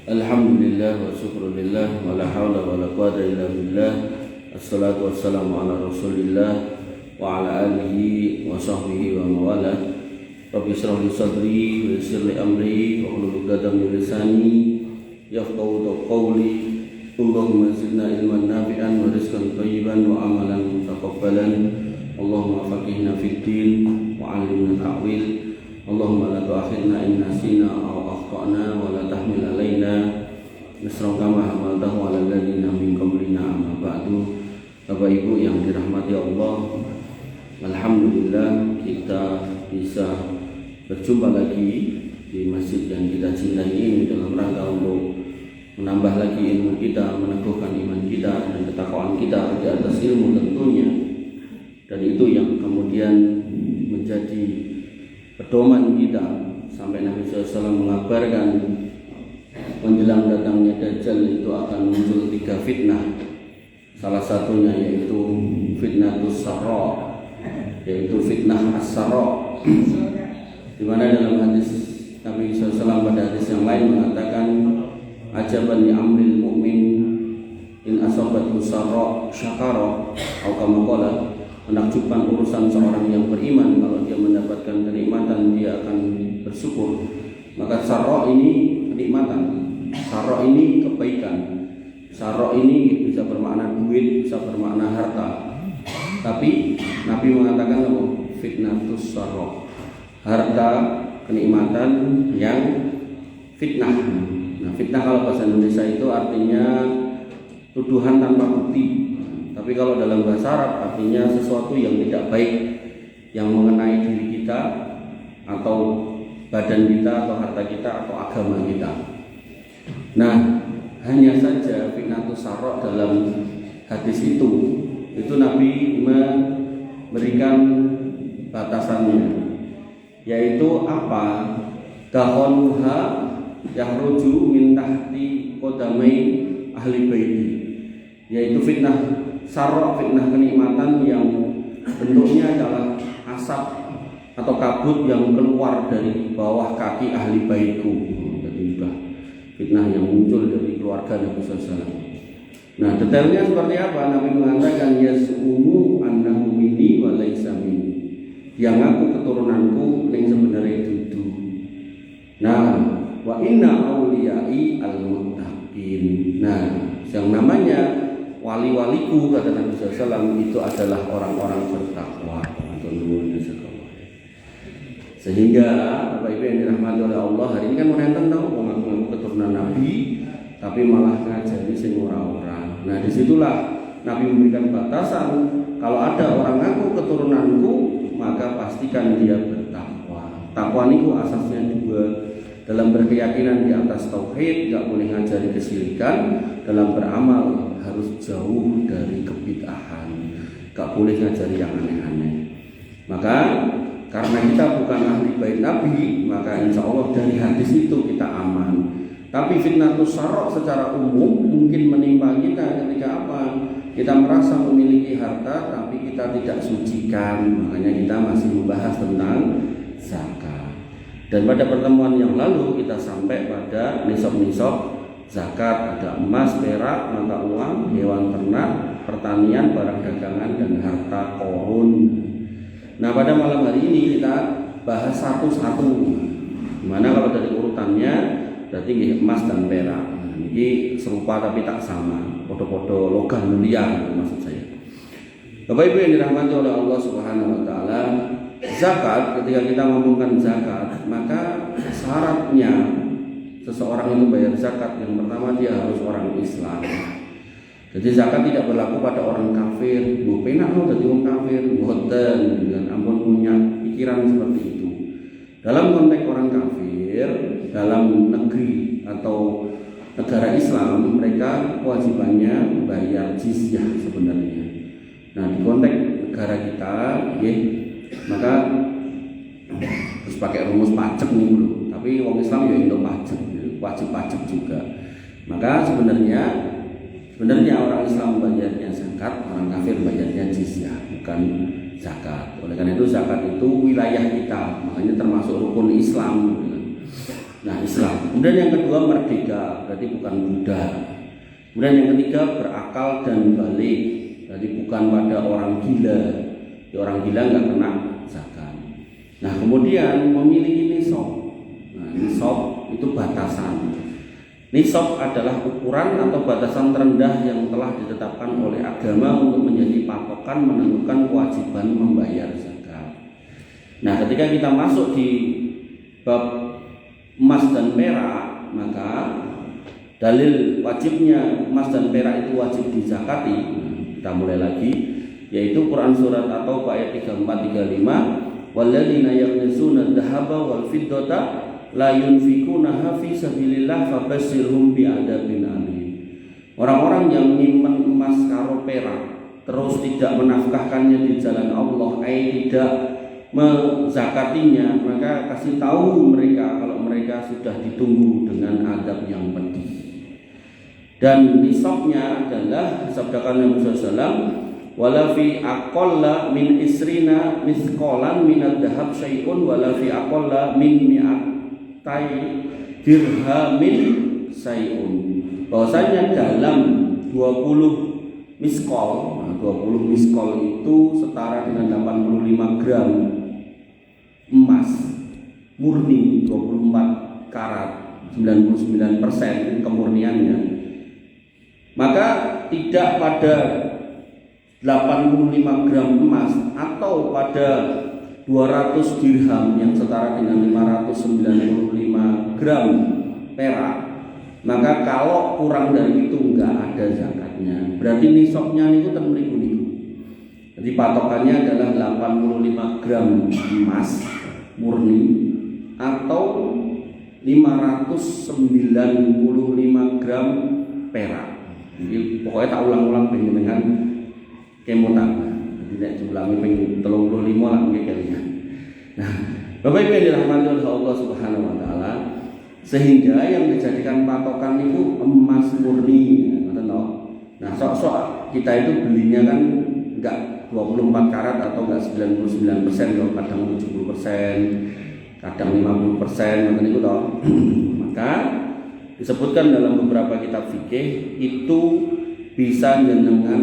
Alhamdulillah wa syukrulillah wa la hawla wa la quwwata illa billah. Assalatu wassalamu ala rasulillah wa ala alihi wa sahbihi wa mawala. Rabbi shrah li sadri wa yassir li amri wa hlul 'uqdatam min lisani yafqahu qawli. Allahumma zidna ilman nafi'an wa rizqan thayyiban wa amalan mutaqabbalan. Allahumma faqihna fid din wa 'allimna ta'wil. Allahumma la tu'akhidna in nasina aw akhtana wa la tahmil alaina misran kama hamaltahu 'alal ladzina min qablina. Amma ba'du. Bapak Ibu yang dirahmati Allah, alhamdulillah kita bisa berjumpa lagi di masjid yang kita cintai ini dalam rangka untuk menambah lagi ilmu kita, meneguhkan iman kita dan ketakwaan kita di atas ilmu tentunya. Dan itu yang kemudian menjadi pedoman kita sampai Nabi SAW mengabarkan menjelang datangnya Dajjal itu akan muncul 3 fitnah. Salah satunya yaitu fitnatus sarra, yaitu fitnah as-sarra, di mana dalam hadis Nabi SAW pada hadis yang lain mengatakan ajaban li amril mu'min in asabathu sarra syakara atau kama qala, menakjubkan urusan seorang yang beriman, kalau dia mendapatkan kenikmatan dia akan bersyukur. Maka sarra ini kenikmatan, sarra ini kebaikan, sarra ini bisa bermakna duit, bisa bermakna harta. Tapi Nabi mengatakan apa? Fitnatus sarra, harta kenikmatan yang fitnah. Nah, fitnah kalau bahasa Indonesia itu artinya tuduhan tanpa bukti. Tapi kalau dalam bahasa Arab artinya sesuatu yang tidak baik yang mengenai diri kita atau badan kita atau harta kita atau agama kita. Nah, hanya saja fitnatus sarra dalam hadis itu Nabi memberikan batasannya, yaitu apa? Dahonuha yahruju min tahti qadamai ahli baiti, yaitu fitnah sarra, fitnah kenikmatan yang bentuknya adalah asap atau kabut yang keluar dari bawah kaki ahli baitku. Jadi fitnah yang muncul dari keluarga Nabi SAW. Nah, detailnya seperti apa? Nabi mengatakan yasumu annahu minni wa laisa minni, dia ngaku keturunanku yang sebenarnya itu. Nah, wa inna awliyai al-muttaqin. Nah, yang namanya wali-waliku kata Nabi SAW itu adalah orang-orang bertakwa. Sehingga Bapak Ibu yang dirahmati oleh Allah, hari ini kan menenten tahu mengaku keturunan Nabi, tapi malah ngajari sing ora-ora. Nah, disitulah Nabi memberikan batasan, kalau ada orang ngaku keturunanku, maka pastikan dia bertakwa. Takwa niku asasnya juga dalam berkeyakinan di atas tauhid, tidak boleh ngajari kesyirikan, dalam beramal harus jauh dari kebid'ahan, tidak boleh ngajari yang aneh-aneh. Maka karena kita bukan ahli bait Nabi, maka insya Allah dari hadis itu kita aman. Tapi fitnatus sarra secara umum mungkin menimpa kita ketika apa? Kita merasa memiliki harta tapi kita tidak sucikan. Makanya kita masih membahas tentang zakat. Dan pada pertemuan yang lalu kita sampai pada nisab-nisab zakat, ada emas, perak, mata uang, hewan ternak, pertanian, barang dagangan, dan harta korun. Nah, pada malam hari ini kita bahas satu-satu. Dimana kalau dari urutannya berarti emas dan perak. Nah, ini serupa tapi tak sama. Podo-podo logam mulia maksud saya. Bapak Ibu yang dirahmati oleh Allah Subhanahu wa taala, zakat, ketika kita ngomongkan zakat, maka syaratnya seseorang itu bayar zakat, yang pertama dia harus orang Islam. Jadi zakat tidak berlaku pada orang kafir. Bu penak lo jadi orang kafir, boten dengan ampun punya pikiran seperti itu. Dalam konteks orang kafir, dalam negeri atau negara Islam, mereka kewajibannya bayar jizyah sebenarnya. Nah, di konteks negara kita, maka harus pakai rumus pajak nih dulu. Tapi orang Islam ya itu pajak, wajib pajak juga. Maka sebenarnya orang Islam bayarnya zakat, orang kafir bayarnya jizyah, bukan zakat. Oleh karena itu zakat itu wilayah kita, makanya termasuk rukun Islam. Nah, Islam. Kemudian yang kedua merdeka, berarti bukan Buddha. Kemudian yang ketiga berakal dan balik, berarti bukan pada orang gila. Di orang gila nggak kena zakat. Nah, kemudian memiliki nisab. Nah, nisab itu batasan. Nisab adalah ukuran atau batasan terendah yang telah ditetapkan oleh agama untuk menjadi patokan menentukan kewajiban membayar zakat. Nah, ketika kita masuk di bab emas dan perak, maka dalil wajibnya emas dan perak itu wajib dizakati. Kita mulai lagi, yaitu Quran surat atau ayat 34-35, walladzina yaknizuna dzahaba wal fiddata la yunfikunaha fi sabilillah fabasyirhum bi'adzabin alim. Orang-orang yang menyimpan emas karo perak terus tidak menafkahkannya di jalan Allah, tidak menzakatinya, maka kasih tahu mereka kalau mereka sudah ditunggu dengan azab yang pedih. Dan nisabnya adalah sabdakan Nabi SAW, wala fi aqalla min isrina misqalan min ad-dhahab syai'un wala fi aqalla min mi'atai dirhamin syai'un. Bahwasanya dalam 20 miskol, 20 miskol itu setara dengan 85 gram emas murni, 24 karat, 99% kemurniannya. Maka tidak pada 85 gram emas atau pada 200 dirham yang setara dengan 595 gram perak, maka kalau kurang dari itu enggak ada zakatnya. Berarti nisabnya itu termeriku. Jadi patokannya adalah 85 gram emas murni atau 595 gram perak. Jadi pokoknya tak ulang-ulang dengan kemotan. Jadi nek jumlahnya pengen 35 lah kayaknya. Nah, Bapak Ibu yang dirahmati oleh Allah Subhanahu wa taala, sehingga yang dijadikan patokan itu emas murni, nah, sok-sok kita itu belinya kan enggak 24 karat atau enggak 99%, kalau kadang 70%, kadang 50%, itu toh. Maka disebutkan dalam beberapa kitab fikih itu bisa dengan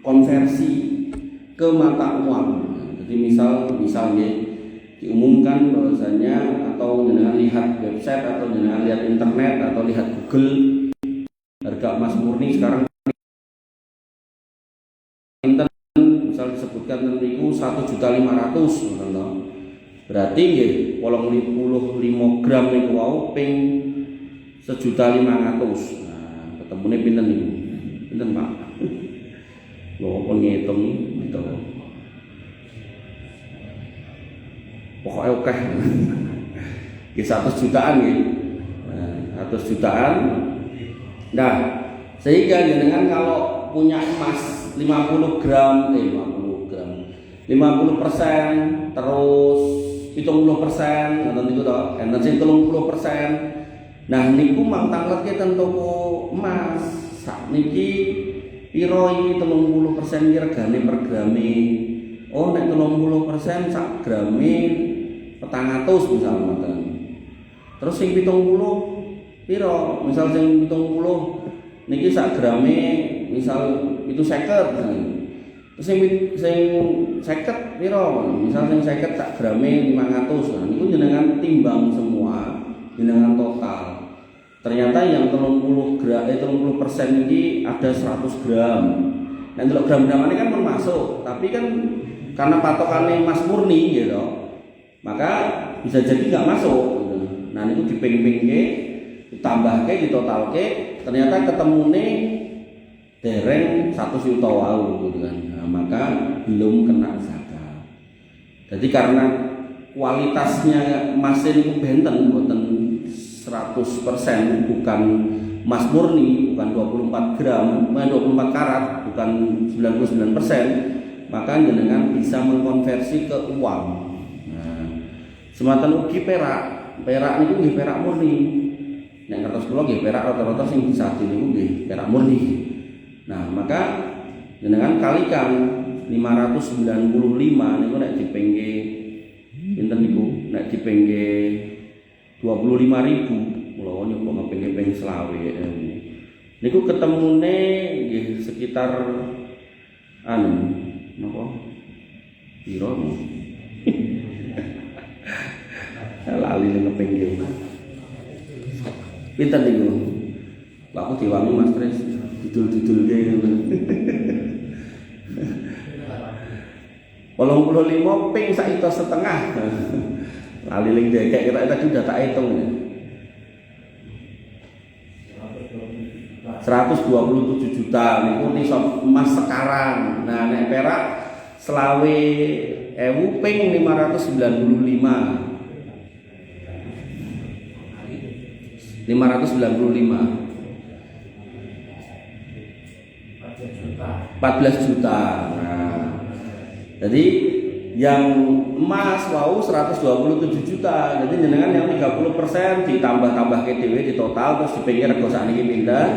konversi ke mata uang. Jadi misalnya diumumkan bahwasanya atau dengan lihat website atau dengan lihat internet atau lihat Google, harga emas murni sekarang misal disebutkan niku 1.500.000, berarti nggih 85 gram niku wau ping 1.500.000. Nah, ketemune pinten niku? Pinten, Pak? Lho, kok ngitung gitu. Pokoknya oke. Ki 100 jutaan nggih. 100 jutaan. Nah, sehingga jenengan kalau punya emas 50 gram, 50% terus 70%, ngoten niku to. Enten sing 30%. Nah, niku mang tangletke ten toko emas. Sak niki piro iki 30% iki regane per grame. Oh, nek 30% sak grame 400 misal ngoten. Terus sing 70 piro? Misal sing 70 niki sak grame misal itu 50 misalnya. Terus sing 50 piro? Misal sing 50 sak grame 500. Nah, niku jenengan timbang semua, jenengan total. Ternyata yang 30% ini ada 100 gram. Nah, kalau gram-gram ini kan termasuk, tapi kan karena patokannya emas murni gitu, maka bisa jadi nggak masuk gitu. Nah, itu diping-pingke, ditambahke, ditotalke, ternyata ketemune dereng 1 juta wau gitu kan. Nah, maka belum kena zakat. Jadi karena kualitasnya emas ini benten boten 100%, bukan emas murni, bukan 24 gram, 24 karat, bukan 99%, maka jenengan bisa mengkonversi ke uang. Nah, sematan ugi perak niku nggih perak murni. Nek kertas kula nggih perak rata-rata sing bisa niku nggih perak murni. Nah, maka jenengan kalikan 595 niku nek dipengke pinten niku? Nek dipengke 25.000, kula nyoba ngeping-ngeping selawe. Niku ketemune nggih sekitar napa? Piro? Lali ngeping iki. Pinten niku? Aku diwangi Mas Tris, didul-didulke ngono. 85 ping 1,5 juta. Lali ling dekek kita tadi udah tak hitung. 127 juta niku nisab emas sekarang. Nah, nek perak selawe ewu ping 595. 14 juta. Nah, jadi yang emas wau 127 juta. Jadi jenengan yang 30% ditambah-tambah ke dhewe di total terus dipikir rego sakniki pinten.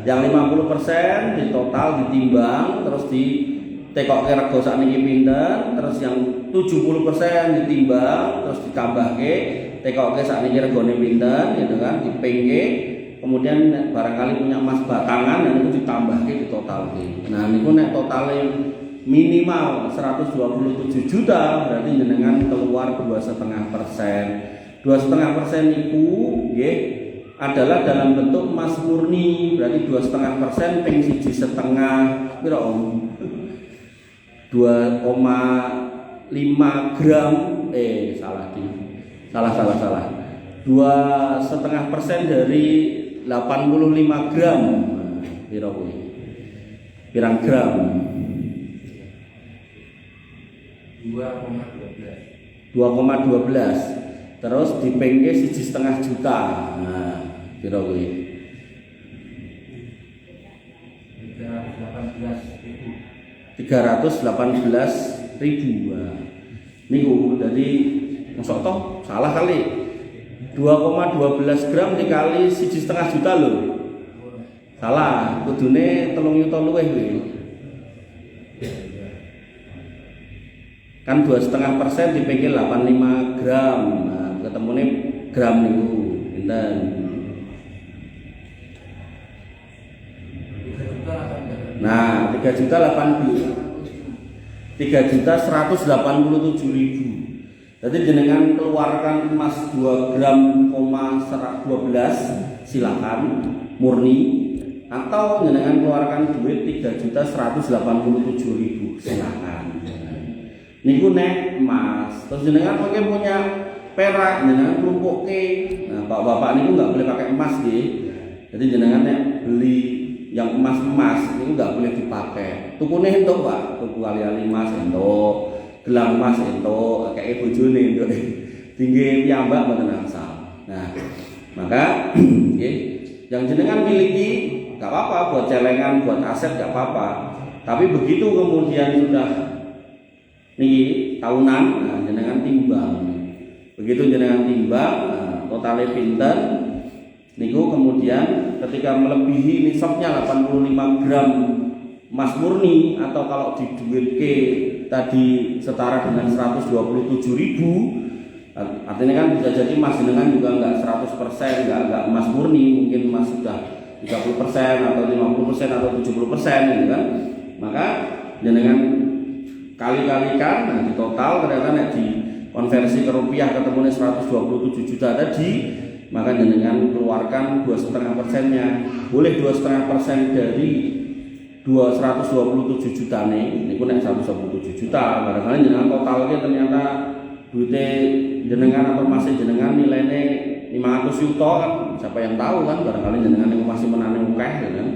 Yang 50% di total ditimbang terus ditekokke rego sakniki pinten, terus yang 70% ditimbang terus ditambahke tekokke sakniki regone pinten gitu kan, dipengke. Kemudian barangkali punya emas batangan dan itu ditambahke di totalke. Nah, niku nek totale minimal 127 juta berarti jenengan keluar 2,5%. 2,5% niku nggih adalah dalam bentuk emas murni, berarti 2,5% ping 1,5 piro Om? 2,5 gram salah 2,5% dari 85 gram. Piro kuwi? Pirang gram? 2,12. Terus dipengke 1,5 juta. Nah, piro kuwi? 318.000. Niku dadi mosok toh salah kali. 2,12 gram dikali 1,5 juta lho. Salah, kudune 3 juta luwih kuwi. Kan 2,5% dipikir 85 gram. Nah, ketemune gram niku pinten? Nah, 3.187.000. Jadi jenengan keluarkan emas 2 gram, 12 silakan murni, atau jenengan keluarkan duit 3.187.000 silakan. Niku nek emas. Terus jenengan mungkin punya perak, jenengan klumpukke. Nah, bapak-bapak niku enggak boleh pakai emas nggih. Jadi jenengan nek beli yang emas-emas niku enggak boleh dipakai. Tukune entuk, Pak. Tuku ali-ali emas entuk. Gelang emas entuk, kakek bojone entuk. Tinggi piyambak mboten angsal. Nah, maka nggih, yang jenengan miliki enggak apa-apa buat celengan, buat aset enggak apa-apa. Tapi begitu kemudian sudah niki tahunan, nah, jenengan timbang. Begitu jenengan timbang, nah, totalnya pinten niku kemudian ketika melebihi nisabnya 85 gram emas murni, atau kalau diduitke tadi setara dengan 127.000, artinya kan bisa jadi emas jenengan juga enggak 100%, enggak emas murni, mungkin emas sudah 30% atau 50% atau 70% gitu kan. Maka jenengan kali-kalikan, nah di total ternyata nek di konversi ke rupiah ketemunya 127 juta tadi, maka jenengan keluarkan 2,5%-nya. Boleh 2,5% dari 127 juta nih, ini pun 127 juta. Barangkali jenengan totalnya ternyata duitnya jenengan atau masih jenengan nilainya 500 juta kan, siapa yang tahu kan, barangkali jenengan yang masih menanam ukeh kan.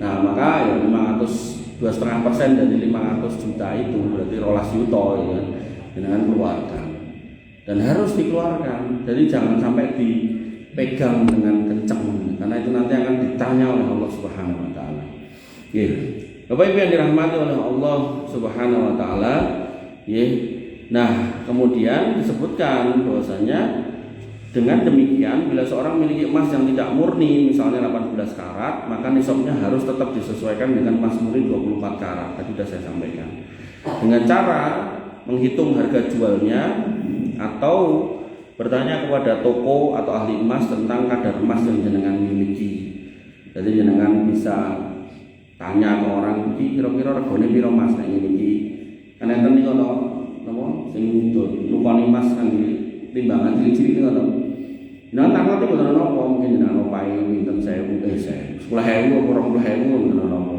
Nah, maka ya 2,5% dari 500 juta itu berarti 12 juta ya kan, jenengan keluarkan. Dan harus dikeluarkan. Jadi jangan sampai dipegang dengan kencang, karena itu nanti akan ditanya oleh Allah Subhanahu wa taala. Nggih. Bapak Ibu yang dirahmati oleh Allah Subhanahu wa taala, nggih. Nah, kemudian disebutkan bahwasanya dengan demikian bila seorang memiliki emas yang tidak murni, misalnya 18 karat, maka nisabnya harus tetap disesuaikan dengan emas murni 24 karat. Tadi sudah saya sampaikan. Dengan cara menghitung harga jualnya atau bertanya kepada toko atau ahli emas tentang kadar emas yang jenengan miliki. Jadi jenengan bisa tanya ke orang iki kira-kira regane piro Mas nek miliki. Kan enten niku napa sing nukoni emas kang timbangan cilik-cilik niku. Nah, takut itu bener apa mungkin jenengan opahe pinten 10.000 10.000 apa 20.000 bener apa.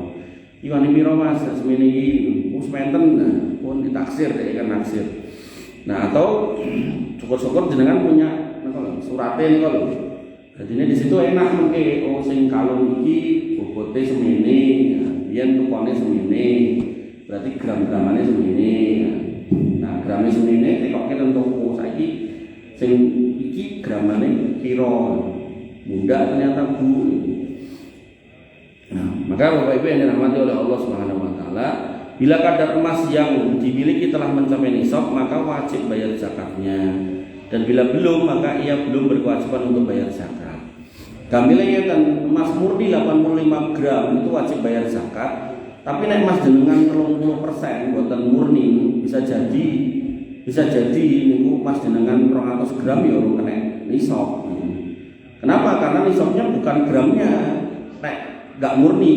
Iwani piro Mas semene iki wis menten pun ditaksir kan naksir. Nah, atau syukur-syukur jenengan punya surate niku lho. Jadi di situ enak mengke sing kalung iki bobote semene, yen tukone semene. Berarti gram-gramane semene. Nah, grame semene tekoke nang toko saiki sing iki gramane piro. Mudah ternyata Bu. Nah, maka Bapak Ibu yang dirahmati oleh Allah Subhanahu wa taala, bila kadar emas yang dimiliki telah mencapai nisab, maka wajib bayar zakatnya. Dan bila belum, maka ia belum berkewajiban untuk bayar zakat. Gamile dan emas murni 85 gram itu wajib bayar zakat. Tapi nek emas jenengan 30% mboten murni bisa jadi niku emas jenengan 200 gram ya ora kena nisab. Kenapa? Karena nisabnya bukan gramnya. Nek enggak murni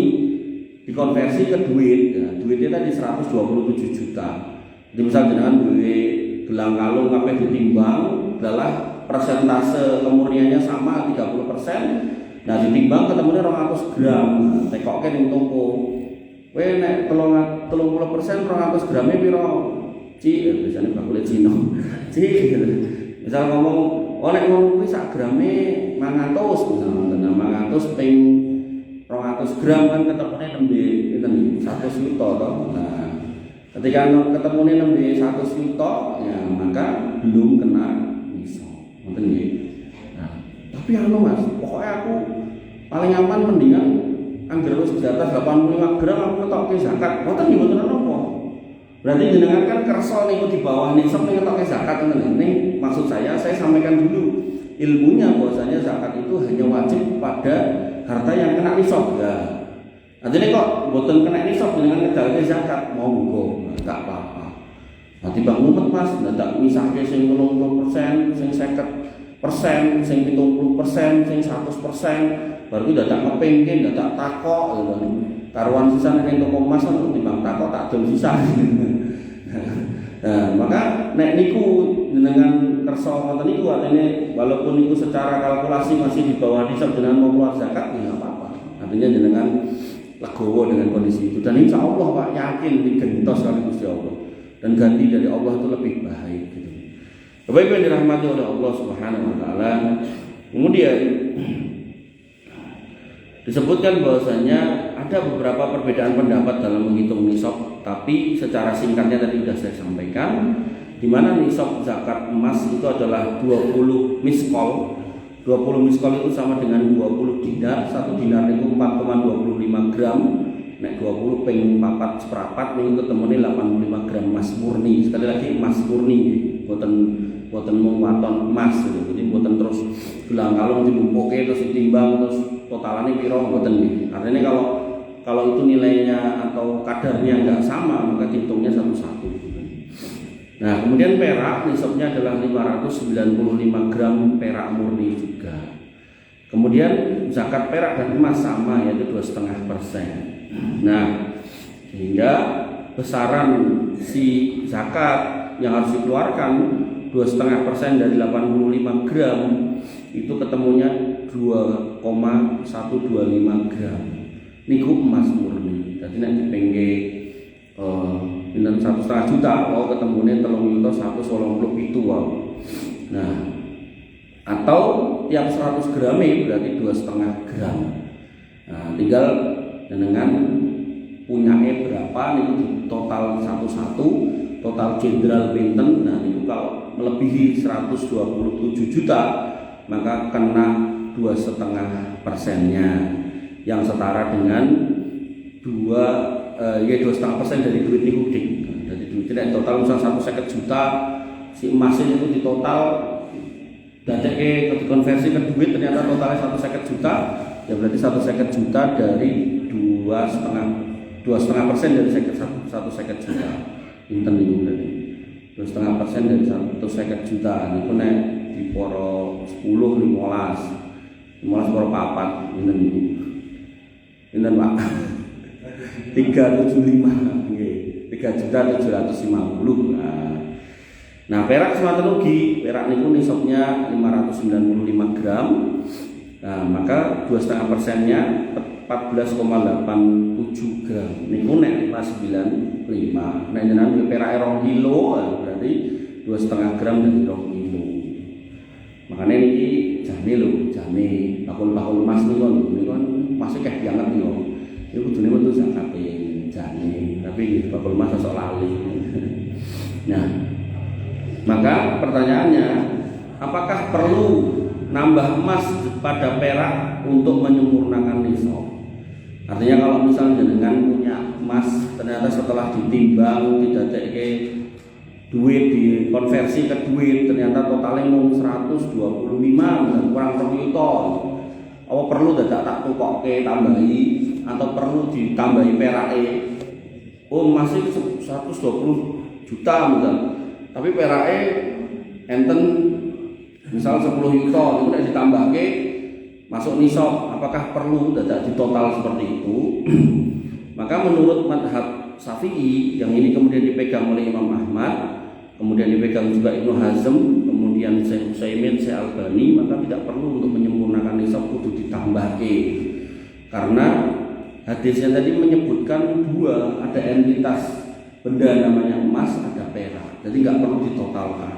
dikonversi ke duit. Ya, duitnya tadi 127 juta. Jadi misal jenengan duit gelang kalung kabeh ditimbang adalah persentase kemurniannya sama 30%. Nah, ditimbang ketemunya 200 gram. Tekoke ning toko. Kowe nek 30% 200 gramnya piro? Ci, biasanya bakule Cina. Ci. Misal ngomong, "Oh nek ngono kuwi sak grame 500." Misalnya 500 ping 200 gram kan ketemune nembe pinten 100 juta to. Nah, ketika ketemune nembe 100 juta ya maka belum kena nisab. Ngoten nggih. Nah, tapi Mas, pokoknya aku paling aman mendingan anggar wis di atas 85 gram aku ngetokke zakat. Ngoten nggih mboten napa. Berarti jenengan kan kersa niku di bawah nisab ning ngetokke zakat ngoten. Ning maksud saya sampaikan dulu ilmunya bahwasanya zakat itu hanya wajib pada harta yang kena nisab. Artinya kok mboten kena nisab dengan ngedalke zakat monggo, enggak apa-apa. Nanti Bang Mumet Mas ndak misahke sing 30%, sing 50%, sing 70%, sing 100%, baru dadak ngepengke, dadak takok gitu. Karuan sisa ning toko emas kan timbang takok tak dol sisa. Nah, maka nek niku dengan kersa ngoten niku artine walaupun niku secara kalkulasi masih di bawah nisab dengan mau keluar zakat ya apa-apa. Artinya jenengan legowo dengan kondisi itu dan insya Allah Pak yakin digentos kali Gusti Allah dan ganti dari Allah itu lebih baik gitu. Bapak Ibu yang dirahmati oleh Allah Subhanahu wa taala. Kemudian disebutkan bahwasanya ada beberapa perbedaan pendapat dalam menghitung nisab, tapi secara singkatnya tadi sudah saya sampaikan di mana nisab zakat emas itu adalah 20 miskol. 20 miskol itu sama dengan 20 dinar. 1 dinar itu 4,25 gram. Nek 20 ping 4 seprapat niku ketemune 85 gram emas murni. Sekali lagi emas murni, boten waton emas gitu. Jadi boten terus gelang kalung dilumpuke terus ditimbang terus totalane piro boten nggih. Artinya kalau itu nilainya atau kadarnya enggak sama maka hitungnya satu-satu. Nah, kemudian perak nisabnya adalah 595 gram perak murni juga. Kemudian zakat perak dan emas sama yaitu 2,5%. Nah, sehingga besaran si zakat yang harus dikeluarkan 2,5% dari 85 gram itu ketemunya 2,125 gram. Niku emas murni. Jadi nek dipengke pinten 1,5 juta, wow ketemunya 3.187 wow. Nah, atau tiap 100 gram berarti 2,5 gram. Nah, tinggal dengan punya berapa nih total satu-satu, total jenderal pinten. Nah, itu kalau melebihi 127 juta maka kena 2,5%-nya yang setara dengan 2,5% dari duit niku dik. Jadi duitnya total misal 150 juta, si emasnya itu di total dadeke dikonversi ke duit ternyata totalnya 150 juta, ya berarti 150 juta dari 2,5% dari 150 juta. Pinten niku berarti 2,5% dari 150 juta. Niku nek di poro 10, 15 poro 4 ini Pak 375 nggih 3.750. Nah, perak semata ugi, perak niku nisabnya 595 gram. Nah, maka 2,5%-nya 14,87 gram. Niku nek 595. Nek jenengan perak 2 kilo berarti 2,5 gram dan 2 kilo. Makanya niki jane lho, jane bakul-bakul emas niku kan masih kayak banget niku. Iku kudune metu zakate jane, tapi bakul emas sok lali. Nah, maka pertanyaannya, apakah perlu nambah emas pada perak untuk menyempurnakan nisab? Artinya kalau misalnya dengan punya emas ternyata setelah ditimbang didadekake duit dikonversi ke duit ternyata totalnya mau 125 dan kurang 2 juta. Apa perlu dadak tak tukokke tambahi atau perlu ditambahi perake? Oh, masih 120 juta misalnya. Tapi perake enten misal 10 juta itu nek ditambahke masuk nisab, apakah perlu dadak ditotal seperti itu? Maka menurut mazhab Syafi'i yang ini kemudian dipegang oleh Imam Ahmad, kemudian dipegang juga Ibnu Hazm, kemudian Syekh Utsaimin, Syekh Albani, maka tidak perlu untuk menyempurnakan nisab kudu ditambahke. Karena hadisnya tadi menyebutkan dua, ada entitas benda namanya emas, ada perak. Jadi nggak perlu ditotalkan.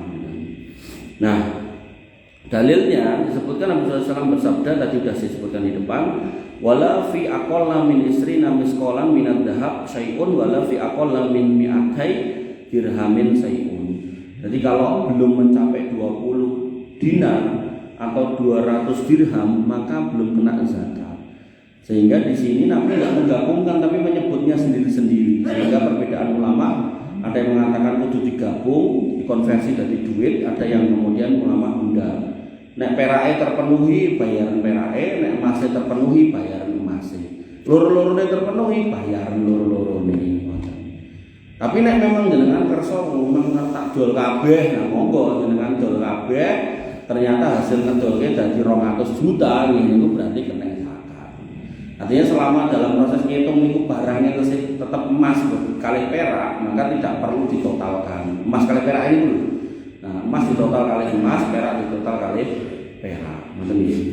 Nah, dalilnya disebutkan Nabi SAW bersabda, tadi sudah disebutkan di depan, wala fi aqalla min isrina misqalan minad dhahab syai'un wala fi aqalla min mi'atai dirhamin syai'un. Jadi kalau belum mencapai 20 dinar atau 200 dirham maka belum kena zakat. Sehingga di sini Nabi tidak menggabungkan tapi menyebutnya sendiri-sendiri. Sehingga perbedaan ulama, ada yang mengatakan kudu digabung, dikonversi dari duit, ada yang kemudian ulama undang. Nek perake terpenuhi bayaran perake, nek emasnya terpenuhi bayaran emasnya. Loro-lorone terpenuhi bayaran loro-lorone. Tapi nek memang jenengan kersa memang tak dol kabeh, nah monggo jenengan dol kabeh, ternyata hasil ngedolke dadi 200 juta, itu berarti kena zakat. Artinya selama dalam proses ngitung niku barangnya tetap emas kali perak, maka tidak perlu ditotalkan. Emas kali perak ini dulu. Nah, emas ditotal kali emas, perak ditotal kali perak. Ngoten iki.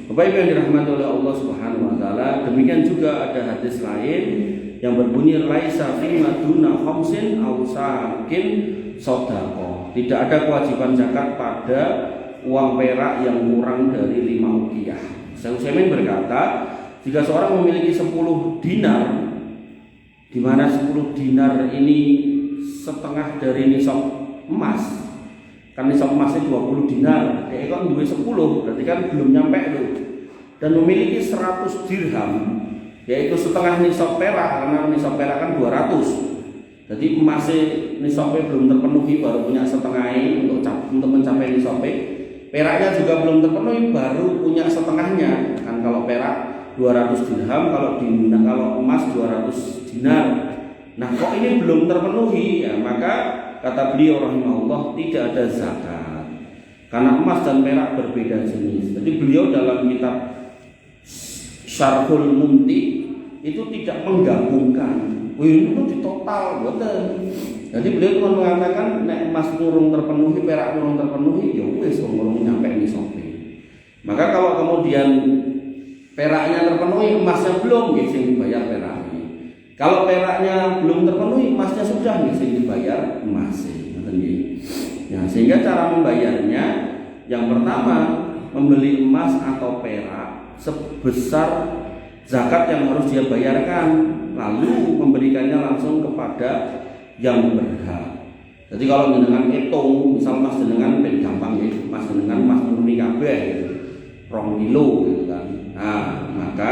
Bapak Ibu yang dirahmati oleh Allah Subhanahu wa taala, demikian juga ada hadis lain yang berbunyi laisa fi maduna khamsin aw sakin shadaqah. Tidak ada kewajiban zakat pada uang perak yang kurang dari 5 uqiyah. Syekh Utsaimin berkata, jika seorang memiliki 10 dinar, di mana 10 dinar ini setengah dari nisab emas, kan nisab emasnya 20 dinar, dia kan duwe 10, berarti kan belum nyampe itu. Dan memiliki 100 dirham, yaitu setengah nisab perak, karena nisab perak kan 200. Jadi emasnya nisabnya belum terpenuhi, baru punya setengahnya untuk mencapai nisabnya. Peraknya juga belum terpenuhi, baru punya setengahnya. Kan kalau perak 200 dirham, kalau emas 200 dinar. Nah, kok ini belum terpenuhi? Ya, maka kata beliau rahimahullah tidak ada zakat. Karena emas dan perak berbeda jenis. Jadi beliau dalam kitab Syarhul Mumti itu tidak menggabungkan. Ini itu di total, betul. Jadi beliau cuma mengatakan nek emas kurung terpenuhi, perak kurung terpenuhi, ya wis kurung nyampe nisabnya. Maka kalau kemudian peraknya terpenuhi, emasnya belum, ya sing dibayar peraknya. Kalau peraknya belum terpenuhi, emasnya sudah, ya sing dibayar emasnya. Nah, sehingga cara membayarnya yang pertama membeli emas atau perak sebesar zakat yang harus dia bayarkan, lalu memberikannya langsung kepada yang berhak. Jadi kalau jenengan hitung, misal mas jenengan ben gampang ya, mas jenengan mas murni kabeh gitu, 2 kilo gitu kan. Nah, maka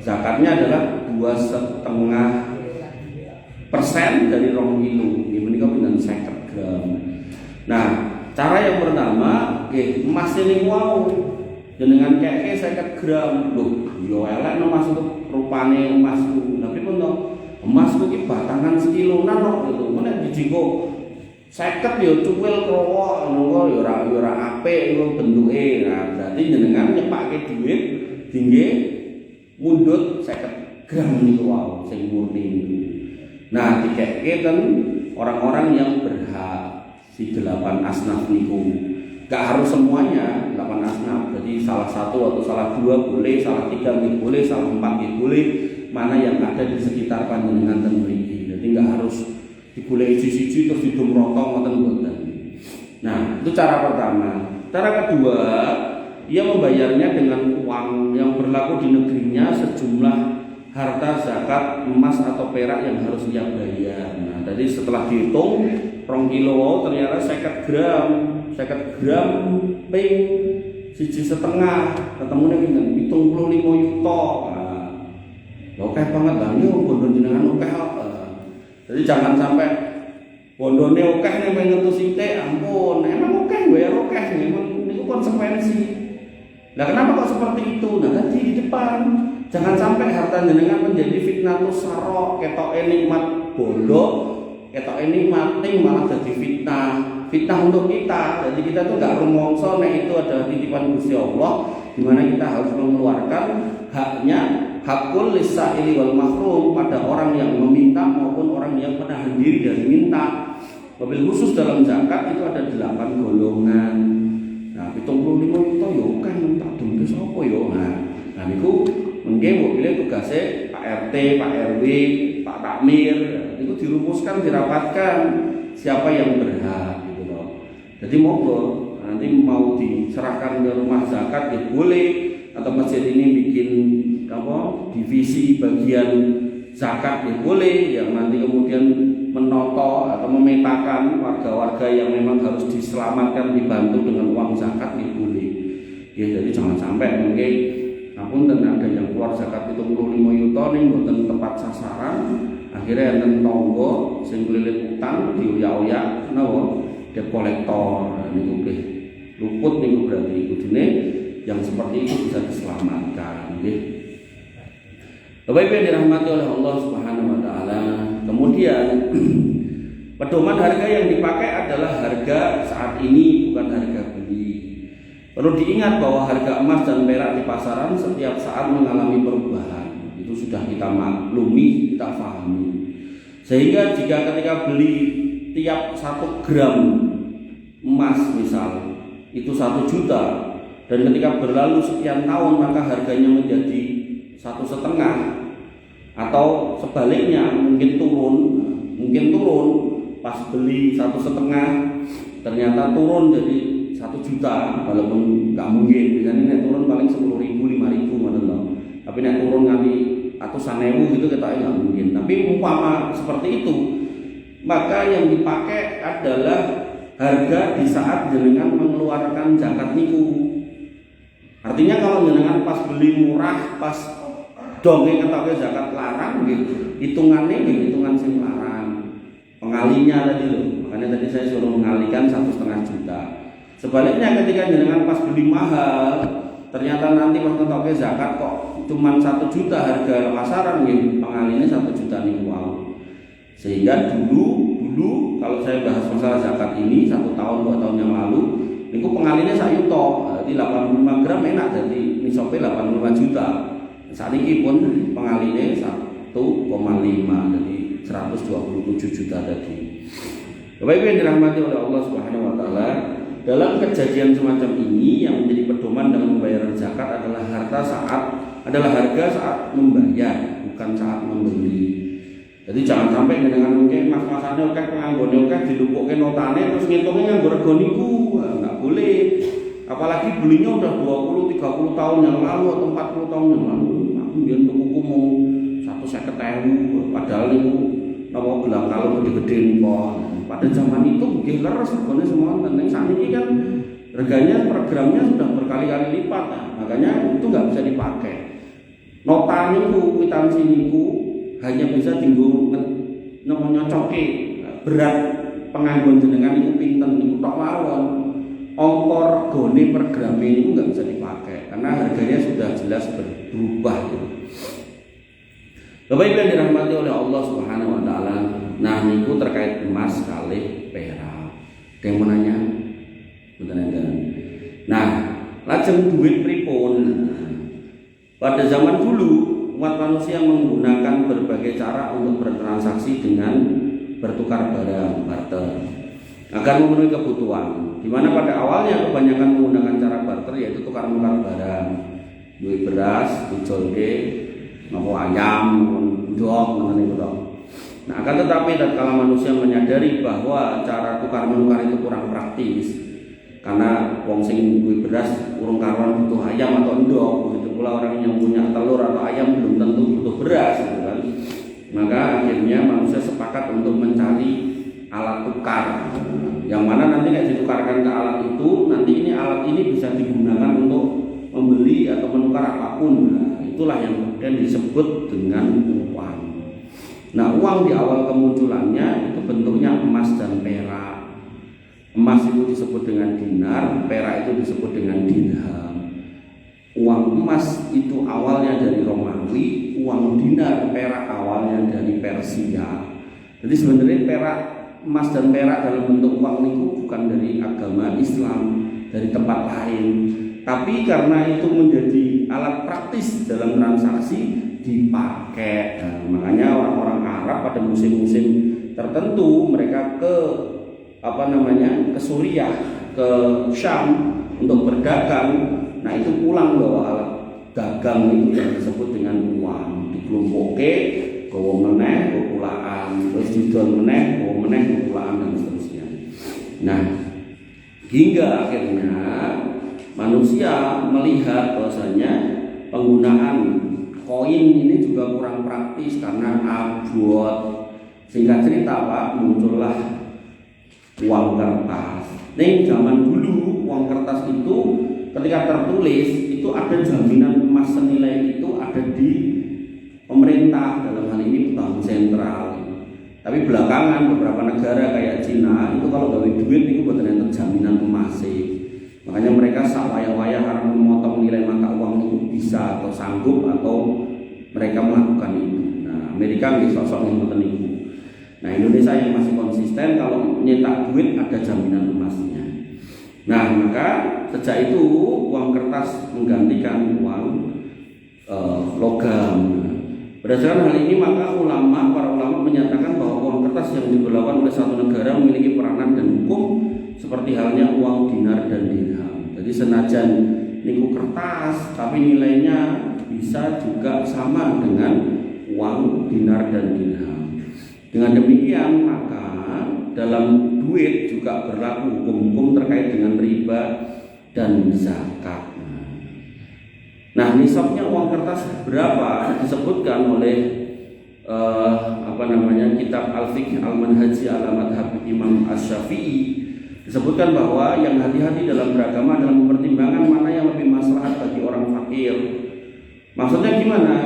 zakatnya adalah 2,5% dari 2 kilo. Ini menika pinten 50 gram. Nah, cara yang pertama, emas ini wow jenengan keke 50 gram. Loh, yo elek no mas itu rupane emasku. Tapi pun emasku ki batangan sekilonan kok gitu. Nek dijiko 50 ya cuwil krowok ngono ya ora apik ngono bentuke. Nah, berarti jenengan nyepake dhuwit dingge mundhut 50 gram niku wae sing murni niku. Nah, dikekke ten orang-orang yang berhak si 8 asnaf niku. Gak harus semuanya 8 asnaf. Jadi salah satu atau salah dua boleh, salah 3 nggih boleh, salah 4 nggih boleh. Mana yang ada di sekitar panjenengan ten mriki. Jadi gak harus digoleki siji-siji terus didumroto ngoten-ngoten. Nah, itu cara pertama. Cara kedua, ia membayarnya dengan uang yang berlaku di negerinya sejumlah harta zakat emas atau perak yang harus ia bayar. Nah, tadi setelah dihitung 2 kilo ternyata 50 gram ping 1,5 ketemune pinten 75 yuta. Nah, oke banget lah yo bondo jenengan oke. Jadi jangan sampai bondone oke nek ngentu sithik ampun, emang oke bayar oke memang niku konsekuensi. Nah, kenapa kok seperti itu? Nah, tadi di depan jangan sampai harta jenengan menjadi fitnatus saro, ketoke nikmat bondo, ketoke nikmat ning malah jadi fitnah untuk kita. Jadi kita tuh gak rumangsa nek itu adalah titipan Gusti Allah di mana kita harus mengeluarkan haknya, hakul lisaili wal mahrum pada orang yang meminta maupun orang yang menahan diri dari minta. Wabil khusus dalam zakat itu ada 8 golongan. Nah, 75 juta yo kan tak dengke sapa yo. Nah niku mengke mbok pilih tugase Pak RT, Pak RW, Pak Takmir. Niku dirumuskan, dirapatkan siapa yang berhak gitu loh. Jadi monggo nanti mau diserahkan ke rumah zakat ya boleh, atau masjid ini bikin divisi bagian zakat ya boleh, yang nanti kemudian menoto atau memetakan warga-warga yang memang harus diselamatkan dibantu dengan uang zakat ya boleh. Ya, jadi jangan sampai mungkin namun ada yang keluar zakat 75 yuta ning mboten tepat sasaran, akhirnya enten tangga sing kelilit utang dioyak-oyak napa debt collector. Niku nggih luput niku berarti kudune yang seperti itu bisa diselamatkan nggih. Bapak Ibu yang dirahmati oleh Allah Subhanahu wa taala. Kemudian pedoman harga yang dipakai adalah harga saat ini, bukan harga beli. Perlu diingat bahwa harga emas dan perak di pasaran setiap saat mengalami perubahan. Itu sudah kita maklumi, kita pahami. Sehingga jika ketika beli tiap 1 gram emas misal itu 1 juta, dan ketika berlalu sekian tahun maka harganya menjadi 1,5, atau sebaliknya mungkin turun pas beli 1,5 ternyata turun jadi 1 juta, walaupun nggak mungkin biasanya nek turun paling 10.000 5.000 ngoten lho, tapi nek turun nganti atusan ewu gitu kita nggak mungkin. Tapi umpama seperti itu, maka yang dipakai adalah harga di saat jenengan mengeluarkan zakat niku. Artinya kalau jenengan pas beli murah, pas donge ketoke zakat larang gitu, hitungannya gitu, hitungan sing larang. Pengalinya tadi loh, makanya tadi saya suruh mengalikan 1,5 juta. Sebaliknya ketika jenengan pas beli mahal, ternyata nanti pas ketoke zakat kok cuma 1 juta harga pasaran gitu, pengalinya 1 juta nih wow. Sehingga dulu kalau saya bahas masalah zakat ini 1 tahun 2 tahun yang lalu, niku pengalinya 1 yuta, jadi 85 gram enak, jadi nisabnya 85 juta. Saat ini pun pengalinya 1,5, jadi 127 juta tadi. Bapak Ibu yang dirahmati oleh Allah Subhanahu wa taala, dalam kejadian semacam ini yang menjadi pedoman dalam pembayaran zakat adalah harga saat membayar, bukan saat membeli. Jadi jangan sampai dengan mungkin mas-masane akeh penganggone akeh dilumpukke notane terus ngitungnya nganggo rego niku, enggak boleh. Apalagi belinya udah 20 30 tahun yang lalu atau 40 tahun yang lalu. Kemudian tukuku mau 150.000 padahal niku napa gelang kalung gede-gede niku. Pada zaman itu nggih leres regane semonten. Ning sakniki kan harganya per gramnya sudah berkali-kali lipat. Nah, makanya itu enggak bisa dipakai. Nota niku, kwitansi niku hanya bisa dienggo nyocoke berat penganggon jenengan niku pinten niku tok mawon. Ongkor gone per gram ini nggak bisa dipakai karena harganya sudah jelas berubah gitu. Bapak Ibu yang dirahmati oleh Allah Subhanahu wa taala. Nah, niku terkait emas kalih perak. Yang mau nanya? Bener-bener. Nah, lajeng duit pripun? Pada zaman dulu, umat manusia menggunakan berbagai cara untuk bertransaksi dengan bertukar barang, barter, agar memenuhi kebutuhan. Di mana pada awalnya kebanyakan menggunakan cara barter, yaitu tukar-menukar barang, duit beras, dijolke, nopo ayam, ndok, ngono. Nah, akan tetapi tatkala manusia menyadari bahwa cara tukar-menukar itu kurang praktis, karena wong sing duwe beras urung karuan butuh ayam atau ndok, begitu pula orang yang punya telur atau ayam belum tentu butuh beras, gitu kan. Maka akhirnya manusia sepakat untuk mencari alat tukar, yang mana nanti ditukarkan ke alat itu, nanti alat ini bisa digunakan untuk membeli atau menukar apapun. Nah, itulah yang kemudian disebut dengan uang. Nah, uang di awal kemunculannya itu bentuknya emas dan perak. Emas itu disebut dengan dinar, perak itu disebut dengan dirham. Uang emas itu awalnya dari Romawi, uang dinar, perak awalnya dari Persia. Jadi sebenarnya perak, emas dan perak dalam bentuk uang itu bukan dari agama Islam, dari tempat lain. Tapi karena itu menjadi alat praktis dalam transaksi, dipakai. Nah, makanya orang-orang Arab pada musim-musim tertentu mereka ke ke Suriah, ke Syam untuk berdagang. Nah, itu pulang bawa alat dagang itu yang disebut dengan uang, dikelumpuke, gawa meneh, kepulaan, terus didol meneh, gawa meneh, kepulaan, dan seterusnya. Nah, hingga akhirnya manusia melihat bahwasanya penggunaan koin ini juga kurang praktis karena abot. Singkat cerita Pak, muncullah uang kertas. Nih zaman dulu uang kertas itu ketika tertulis itu ada jaminan emas senilai itu ada di pemerintah, dalam hal ini bank sentral. Tapi belakangan beberapa negara kayak Cina itu kalau gawe duit itu buatan yang jaminan emas sih. Makanya mereka sawaya-waya karena memotong nilai mata uang itu bisa atau sanggup atau mereka melakukan itu. Nah, Amerika nggih sosok yang ngoten niku. Nah, Indonesia yang masih konsisten kalau nyetak duit ada jaminan emasnya. Nah, maka sejak itu uang kertas menggantikan uang logam. Berdasarkan hal ini maka para ulama menyatakan bahwa uang kertas yang diberlakukan oleh satu negara memiliki peranan dan hukum seperti halnya uang dinar dan dirham. Jadi senajan niku kertas tapi nilainya bisa juga sama dengan uang dinar dan dirham. Dengan demikian maka dalam duit juga berlaku hukum-hukum terkait dengan riba dan zakat. Nah, nisabnya uang kertas berapa disebutkan oleh kitab Al-Fiqh Al-Manhaji ala Madhab Imam Asy-Syafi'i. Disebutkan bahwa yang hati-hati dalam beragama adalah mempertimbangkan mana yang lebih maslahat bagi orang fakir. Maksudnya gimana?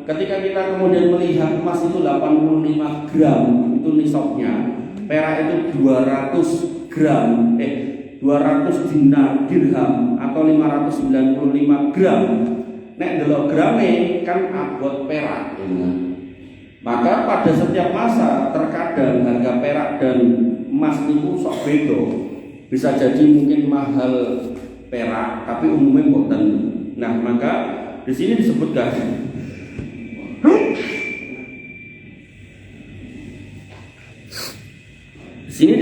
Ketika kita kemudian melihat emas itu 85 gram itu nisabnya, perak itu 200 gram, 200 dinar dirham atau 595 gram. Nek delok grame kan abot perak, ya. Maka pada setiap masa terkadang harga perak dan emas itu sok beda. Bisa jadi mungkin mahal perak, tapi umumnya boten. Nah, maka di sini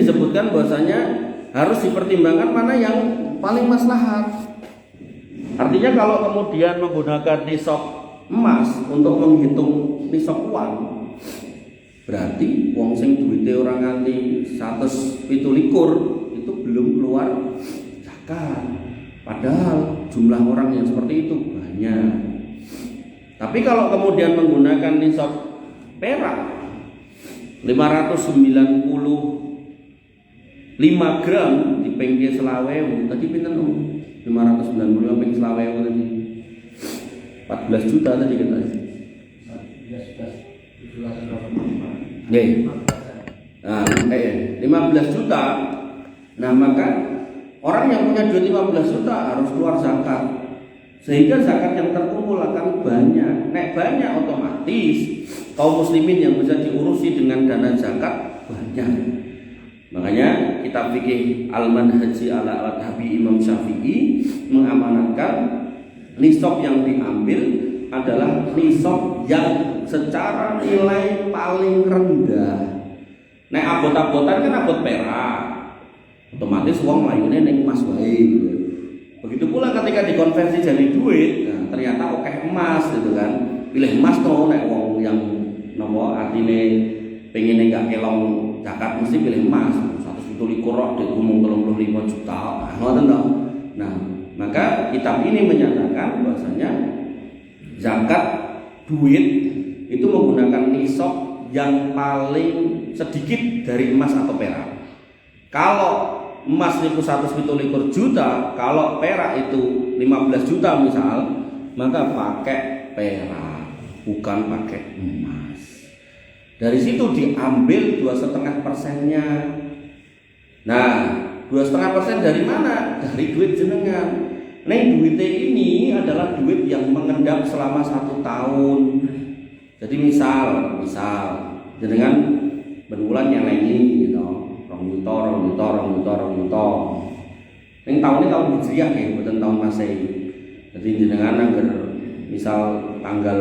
disebutkan bahwasanya harus dipertimbangkan mana yang paling maslahat. Artinya kalau kemudian menggunakan nisab emas untuk menghitung nisab uang, berarti wong sing duwite ora nganti 127 itu belum keluar zakat. Padahal jumlah orang yang seperti itu banyak. Tapi kalau kemudian menggunakan nisab perak 595 gram di pengke selawewu, tadi pinten 595 ping selawewu tadi 14 juta tadi kita. Nah, 15 juta. Nah, maka orang yang punya duit 15 juta harus keluar zakat. Sehingga zakat yang terkumpul akan banyak. Nek banyak otomatis kaum muslimin yang bisa diurusi dengan dana zakat banyak. Makanya kitab fikih Al-Manhaji ala Al-Madhabi Imam Syafi'i mengamanatkan nisab yang diambil adalah nisab yang secara nilai paling rendah. Nek abot-abotan kan abot perak, otomatis uang layune ning emas wae gitu. Begitu pula ketika dikonversi jadi duit, nah, ternyata oke emas gitu kan. Pilih emas tuh nek wong yang nopo artine pengen enggak kelong zakat mesti pilih emas. 127 rok digumung 35 juta. Ngoten toh. Nah, maka kitab ini menyatakan bahwasanya zakat duit itu menggunakan nisab yang paling sedikit dari emas atau perak. Kalau emas itu 127 juta, kalau perak itu 15 juta misal, maka pakai perak, bukan pakai emas. Dari situ diambil 2,5%-nya. Nah, 2,5% dari mana? Dari duit jenengan. Neng duitnya ini adalah duit yang mengendap selama 1 tahun. Jadi misal jenengan berbulan nyelengi gitu, rong yuto. Neng tahun ini tahun Hijriah ya, bukan tahun Masehi. Jadi jenengan agar misal tanggal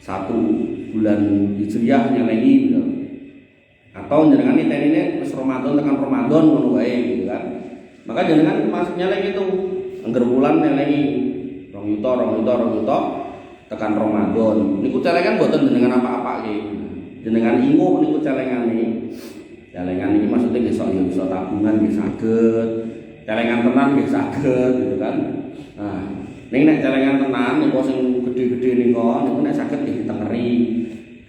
1 bulan Hijriah nyelengi gitu. Atau jenengan ini wis Ramadan tekan Ramadan ngono wae gitu kan. Maka jenengan masuk nyelengi itu anggar bulan nyelengi rong yuto tekan Ramadan. Niku celengan mboten jenengan apa-apa nggih. Jenengan inguh niku celengane. Celengan iki maksudnya nggih iso tabungan nggih saged. Celengan tenan nggih saged gitu kan. Nah, ning nek celengan tenan niku sing gedhe-gedhe niku nek saged nggih ditengeri.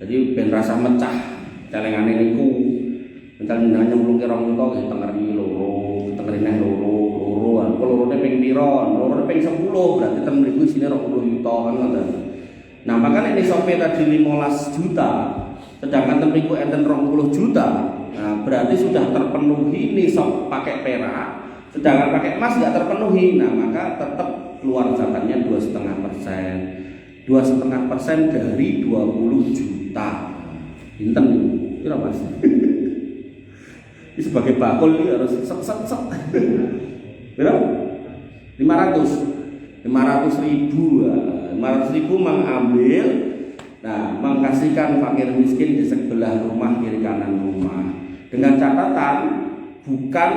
Jadi ben rasa mecah celengane niku. Misal jenengan nyemplungke rong yuto nggih tengeri loro, tengeri neh loro. Kok lorone ping pira? Lorone ping 10 berarti ten mriku isine 20 juta kan ngoten. Nah, makanya ini sampai tadi 15 juta, sedangkan tempiku enten 20 juta. Nah, berarti sudah terpenuhi nisab pakai perak, sedangkan pakai emas nggak terpenuhi. Nah, maka tetap keluar zakatnya 2,5%. 2,5% dari 20 juta. Pinten nih, kira Mas? Ini sebagai bakul ini harus set. Berapa? 500 ribu. 500 ribu mengambil, nah mengkasihkan fakir miskin di sebelah rumah kiri kanan rumah. Dengan catatan bukan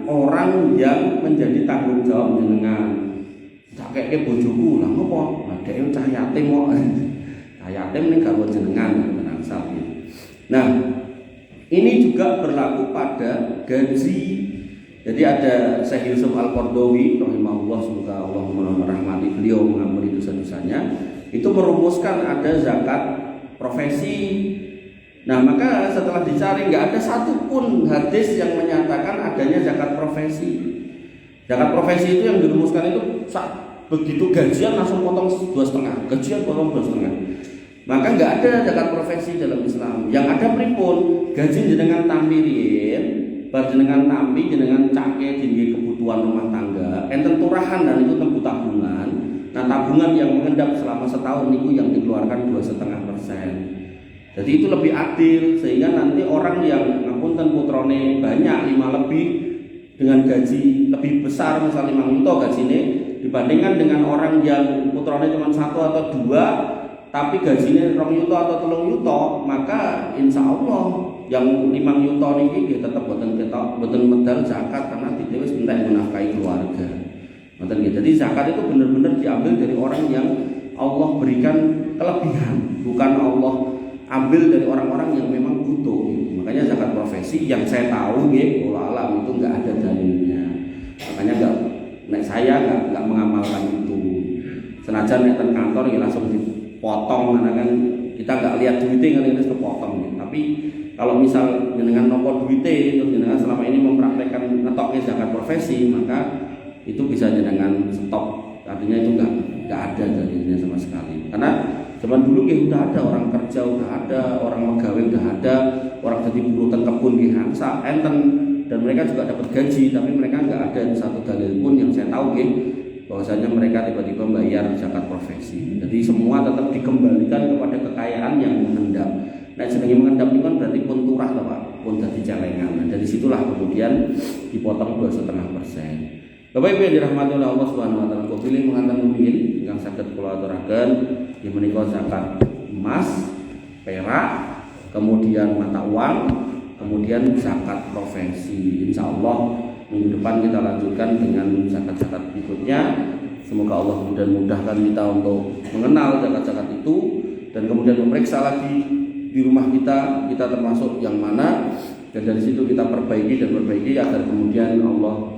orang yang menjadi tanggung jawab jenengan. Tak kayak bojoku lah ngopo? Nah, dhek cah yatim kok. Cah yatim ning garwa jenengan menang sapi. Nah, ini juga berlaku pada gaji. Jadi ada Syekh Yusuf Al-Qardawi rahimahullah, semoga Allah merahmati beliau, mengampuni dosa-dosanya, itu merumuskan ada zakat profesi. Nah, maka setelah dicari nggak ada satupun hadis yang menyatakan adanya zakat profesi. Zakat profesi itu yang dirumuskan itu begitu gajian langsung potong 2,5, gajian potong 2,5. Maka nggak ada zakat profesi dalam Islam. Yang ada pripun gaji jenengan tampirin, jenengan nampi jenengan cake tinggi kebutuhan rumah tangga, enten turahan dan itu tembu tabungan. Nah, tabungan yang mengendap selama setahun itu yang dikeluarkan 2,5%. Jadi itu lebih adil, sehingga nanti orang yang ngapunten putrone banyak 5 lebih dengan gaji lebih besar, misalnya 5 juta gajine, dibandingkan dengan orang yang putrone cuma 1 atau 2 tapi gajinya 2 juta atau 3 juta, maka insya Allah yang 5 juta niki dia tetap boten medal zakat karena dite wis entek menafkahi keluarga. Ngoten nggih. Jadi zakat itu benar-benar diambil dari orang yang Allah berikan kelebihan, bukan Allah ambil dari orang-orang yang memang butuh. Makanya zakat profesi yang saya tahu nggih, wallahu alam itu enggak ada dalilnya. Makanya saya enggak mengamalkan itu. Senajan nek teng kantor ya langsung dipotong, karena kan kita enggak lihat duitnya kan itu kepotong ya. Tapi kalau misal dengan nopo duitnya terus jenengan selama ini mempraktekkan ngetoknya zakat profesi, maka itu bisa jenengan stop. Artinya itu enggak ada dalilnya sama sekali. Karena zaman dulu ya udah ada orang kerja, udah ada orang pegawai, udah ada orang jadi buruh teng kebun nggih angsa enten, dan mereka juga dapat gaji, tapi mereka enggak ada satu dalil pun yang saya tahu nggih bahwasanya mereka tiba-tiba bayar zakat profesi. Jadi semua tetap dikembalikan kepada kekayaan yang mengendap. Nah, jenenge mengendap itu kan berarti pun turah lah Pak, pun jadi celengan. Nah, dari situlah kemudian dipotong 2,5%. Bapak Ibu yang dirahmati oleh Allah Subhanahu wa taala, kula pilih mengatakan mungkin yang saged kula aturaken yang menika zakat emas, perak, kemudian mata uang, kemudian zakat profesi. Insya Allah minggu depan kita lanjutkan dengan zakat-zakat berikutnya. Semoga Allah mudahkan kita untuk mengenal zakat-zakat itu dan kemudian memeriksa lagi di rumah kita termasuk yang mana, dan dari situ kita perbaiki agar kemudian Allah